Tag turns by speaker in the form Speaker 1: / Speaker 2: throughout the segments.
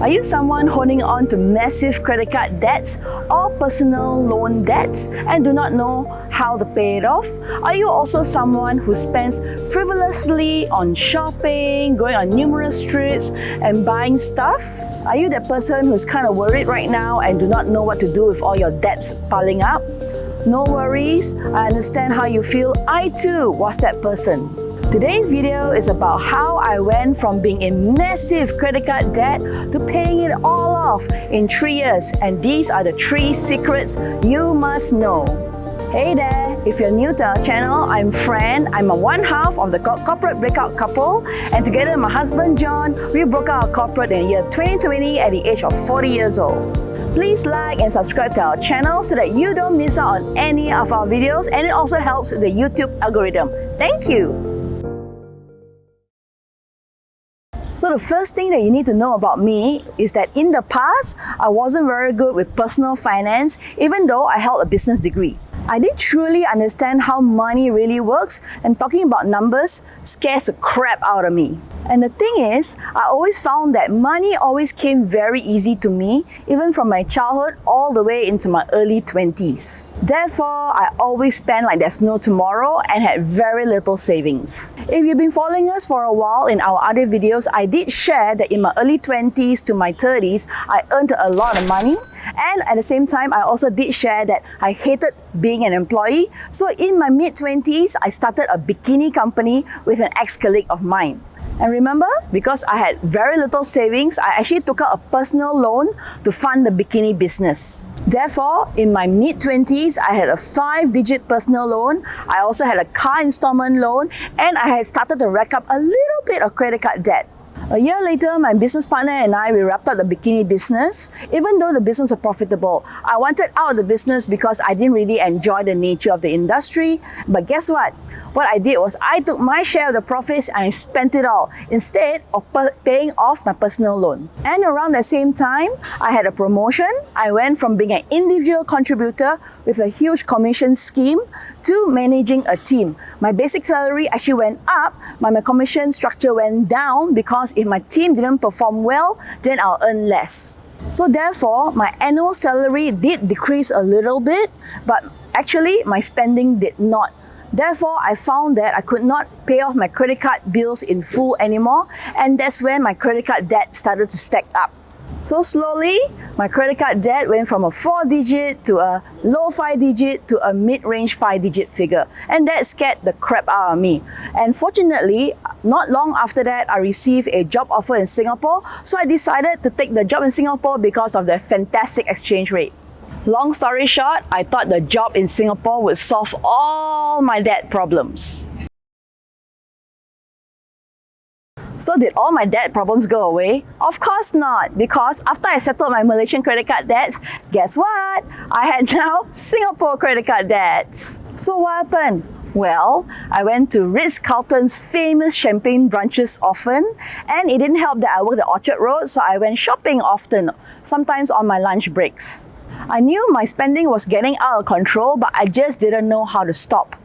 Speaker 1: Are you someone holding on to massive credit card debts or personal loan debts and do not know how to pay it off? Are you also someone who spends frivolously on shopping, going on numerous trips and buying stuff? Are you that person who's kind of worried right now and do not know what to do with all your debts piling up? No worries, I understand how you feel. I too was that person. Today's video is about how I went from being in massive credit card debt to paying it all off in 3 years, and these are the 3 secrets you must know. Hey there, if you're new to our channel, I'm Fran. I'm one half of the corporate breakout couple, and together with my husband John, we broke out our corporate in the year 2020 at the age of 40 years old. Please like and subscribe to our channel so that you don't miss out on any of our videos, and it also helps with the YouTube algorithm. Thank you! So the first thing that you need to know about me is that in the past, I wasn't very good with personal finance, even though I held a business degree. I didn't truly understand how money really works, and talking about numbers scares the crap out of me. And the thing is, I always found that money always came very easy to me, even from my childhood all the way into my early 20s. Therefore, I always spent like there's no tomorrow and had very little savings. If you've been following us for a while in our other videos, I did share that in my early 20s to my 30s, I earned a lot of money. And at the same time, I also did share that I hated being an employee. So in my mid-20s, I started a bikini company with an ex-colleague of mine. And remember, because I had very little savings, I actually took out a personal loan to fund the bikini business. Therefore, in my mid-20s, I had a 5-digit personal loan. I also had a car installment loan, and I had started to rack up a little bit of credit card debt. A year later, my business partner and I, we wrapped up the bikini business. Even though the business was profitable, I wanted out of the business because I didn't really enjoy the nature of the industry. But guess what? What I did was I took my share of the profits and I spent it all instead of paying off my personal loan. And around the same time, I had a promotion. I went from being an individual contributor with a huge commission scheme to managing a team. My basic salary actually went up, but my commission structure went down because if my team didn't perform well, then I'll earn less. So therefore, my annual salary did decrease a little bit, but actually my spending did not. Therefore, I found that I could not pay off my credit card bills in full anymore, and that's when my credit card debt started to stack up. So slowly, my credit card debt went from a 4-digit to a low 5-digit to a mid-range 5-digit figure, and that scared the crap out of me. And fortunately, not long after that, I received a job offer in Singapore, so I decided to take the job in Singapore because of the fantastic exchange rate. Long story short, I thought the job in Singapore would solve all my debt problems. So did all my debt problems go away? Of course not, because after I settled my Malaysian credit card debts, guess what? I had now Singapore credit card debts. So what happened? Well, I went to Ritz-Carlton's famous champagne brunches often, and it didn't help that I worked at Orchard Road, so I went shopping often, sometimes on my lunch breaks. I knew my spending was getting out of control, but I just didn't know how to stop.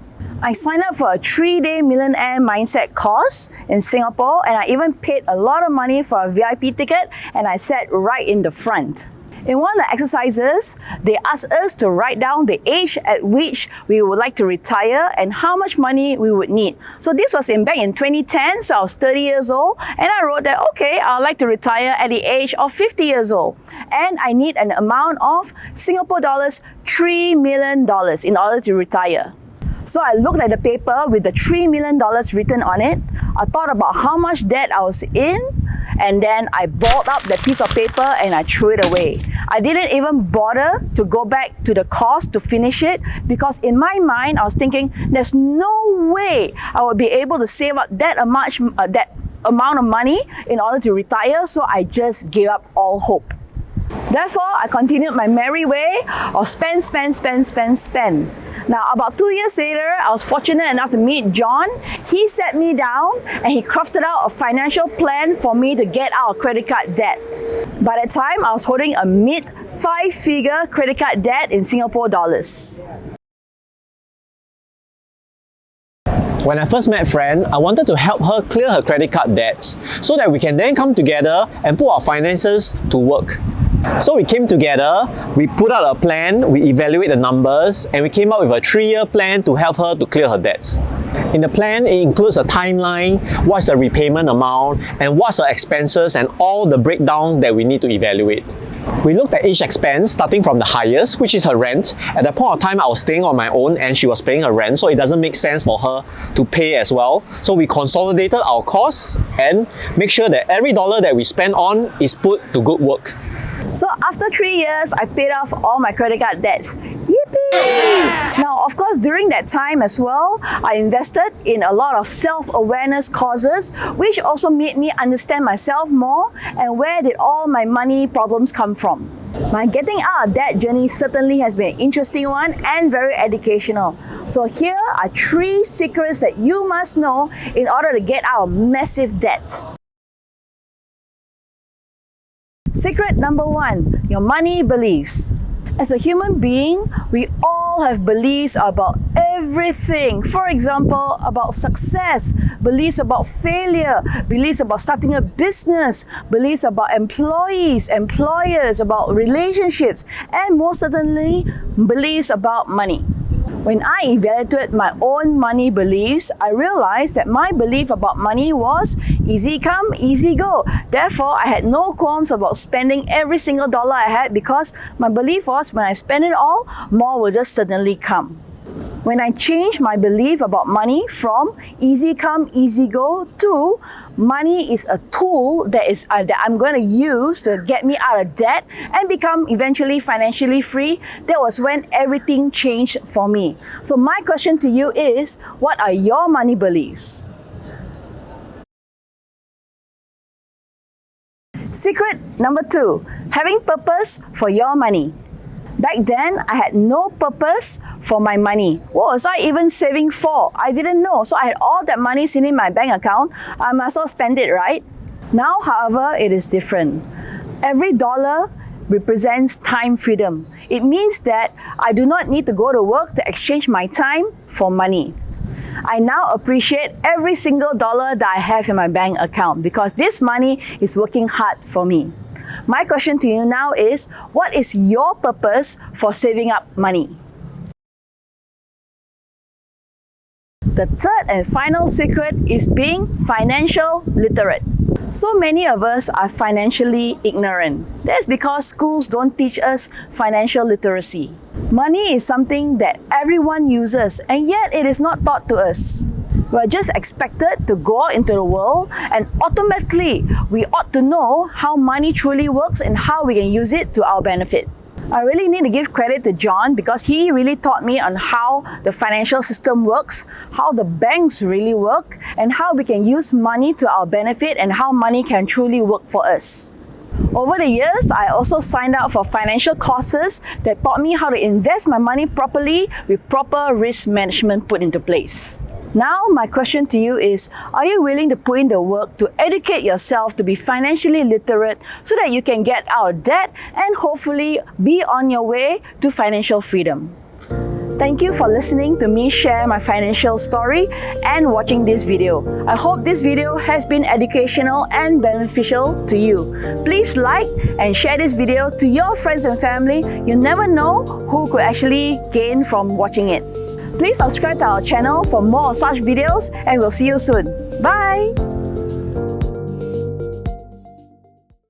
Speaker 1: I signed up for a 3-day millionaire mindset course in Singapore, and I even paid a lot of money for a VIP ticket, and I sat right in the front. In one of the exercises, they asked us to write down the age at which we would like to retire and how much money we would need. So this was back in 2010, so I was 30 years old, and I wrote that, okay, I'd like to retire at the age of 50 years old. And I need an amount of Singapore dollars $3 million in order to retire. So I looked at the paper with the $3 million written on it. I thought about how much debt I was in, and then I balled up that piece of paper and I threw it away. I didn't even bother to go back to the course to finish it because in my mind I was thinking there's no way I would be able to save up that amount of money in order to retire, so I just gave up all hope. Therefore, I continued my merry way of spend. Now, about 2 years later, I was fortunate enough to meet John. He sat me down and he crafted out a financial plan for me to get out of credit card debt. By that time, I was holding a mid-5-figure credit card debt in Singapore dollars.
Speaker 2: When I first met Fran, I wanted to help her clear her credit card debts so that we can then come together and put our finances to work. So we came together, we put out a plan, we evaluate the numbers, and we came up with a 3-year plan to help her to clear her debts. In the plan, it includes a timeline, what's the repayment amount, and what's the expenses and all the breakdowns that we need to evaluate. We looked at each expense starting from the highest, which is her rent. At that point of time, I was staying on my own and she was paying her rent, so it doesn't make sense for her to pay as well. So we consolidated our costs and make sure that every dollar that we spend on is put to good work.
Speaker 1: So after 3 years, I paid off all my credit card debts. Yippee! Now, of course, during that time as well, I invested in a lot of self-awareness courses, which also made me understand myself more and where did all my money problems come from. My getting out of debt journey certainly has been an interesting one and very educational. So here are 3 secrets that you must know in order to get out of massive debt. Secret number 1, your money beliefs. As a human being, we all have beliefs about everything. For example, about success, beliefs about failure, beliefs about starting a business, beliefs about employees, employers, about relationships, and most certainly, beliefs about money. When I evaluated my own money beliefs, I realized that my belief about money was easy come, easy go. Therefore, I had no qualms about spending every single dollar I had because my belief was when I spend it all, more will just suddenly come. When I changed my belief about money from easy come, easy go to money is a tool that I'm going to use to get me out of debt and become eventually financially free, that was when everything changed for me. So my question to you is, what are your money beliefs? Secret number 2, having purpose for your money. Back then, I had no purpose for my money. What was I even saving for? I didn't know. So I had all that money sitting in my bank account. I must as well spend it, right? Now, however, it is different. Every dollar represents time freedom. It means that I do not need to go to work to exchange my time for money. I now appreciate every single dollar that I have in my bank account because this money is working hard for me. My question to you now is, what is your purpose for saving up money? The third and final secret is being financial literate. So many of us are financially ignorant. That's because schools don't teach us financial literacy. Money is something that everyone uses, and yet it is not taught to us. We're just expected to go out into the world and automatically we ought to know how money truly works and how we can use it to our benefit. I really need to give credit to John because he really taught me on how the financial system works, how the banks really work, and how we can use money to our benefit and how money can truly work for us. Over the years, I also signed up for financial courses that taught me how to invest my money properly with proper risk management put into place. Now, my question to you is, are you willing to put in the work to educate yourself to be financially literate so that you can get out of debt and hopefully be on your way to financial freedom? Thank you for listening to me share my financial story and watching this video. I hope this video has been educational and beneficial to you. Please like and share this video to your friends and family. You never know who could actually gain from watching it. Please subscribe to our channel for more such videos and we'll see you soon. Bye!